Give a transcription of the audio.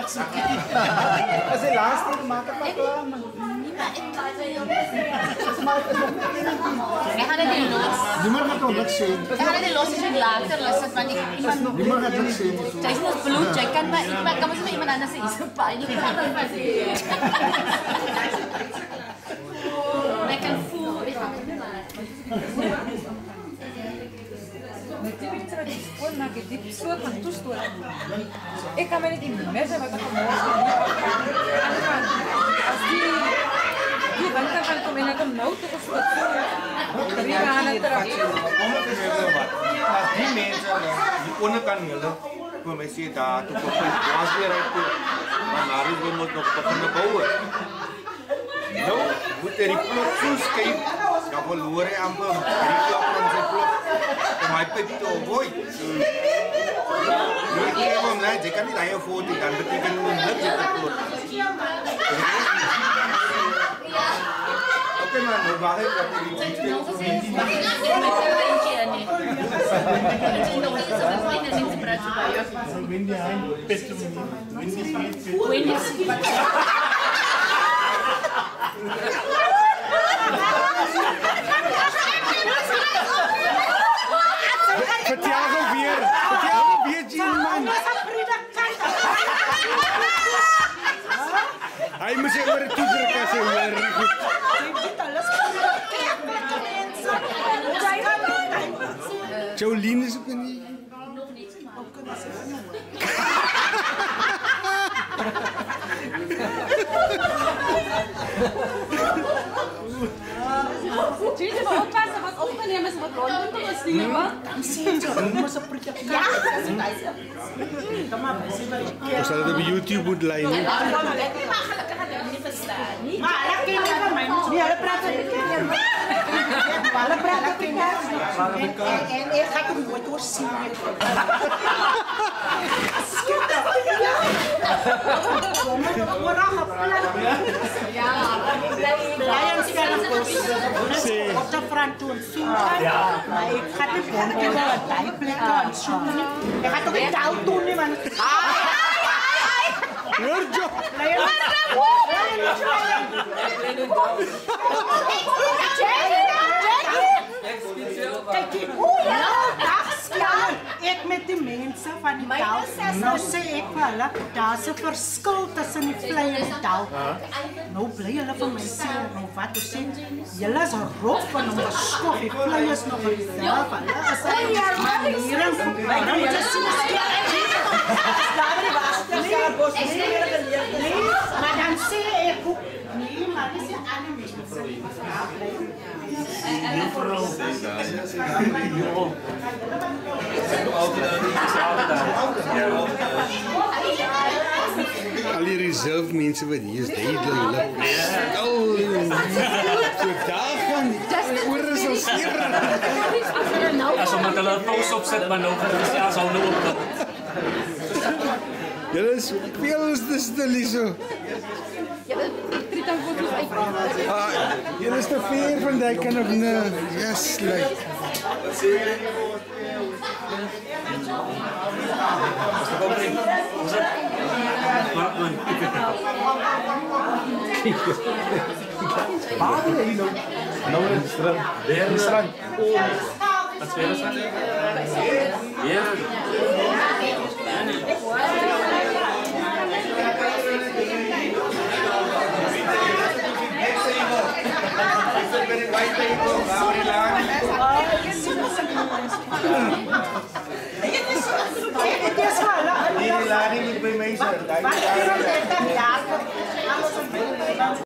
Kasi last year, makapaklaman. Jeg hadde det låst. Die man gaat ook zien. Jeg hadde det låst ikke later, løsset, men Die man gaat ook zien. Saya semua bloed, saya kan kamu semua iman anak saya isap ini kan. Mereka full. Ik kan me niet in mensen wat ik als die winter gaan kom en ek hom nou toe gestoot. Drie maande terug. As die mense die onderkant hulle vir my sê daar toe kom was weer uit toe. Maar maar jy moet nog begin bou. Nou, moet die plot so skep. Ska verloor hy amper die klop van sy plot. Om my pyp te avoid. Jy kom net, jy kan nie daai foto dan beteken niks dit plot. Oké man, we waren het dat die Vertel gou weer, Jean man. Hy moet sy oor toe druk as hy hoor. Jolien is ook nie. Jullie moet oppassen wat opnemen is wat Londen te sturen, hoor. Ons sal dit op YouTube moet lei. Maar hulle praat en ek gaan hom nooit oor sien nie. Ja, Lions kan op de front doen sien. Maar ek gaan nie bonkie wel 'n tyd plek aan sien nie. Ek gaan toch nie touw doen nie man. Hoor Jo. Ek met die mense van die touw, nou sê ek vir hulle, daar's 'n verskil tussen die vlei en die touw. Nou bly hulle vir my sê, nou wat jy sê, julle is rof van om te skof, die vlei is nog in die self, hulle is manieren van my, nou moet jy sê, maar dan sê ek ook, nee, maar dis die ander mense. Al die reserve mense wat hier is, die lip. So daar gaan oor is al seer. As omdat hulle 'n pos opsit, maar nou gesels hou nou op. Julle is veel te stil hier so. Julle is te ver van die kind of no. Yes, like. Waar is hy nou? Nou in die strand. Daar in die strand. Wat sê jy? Ja. Wat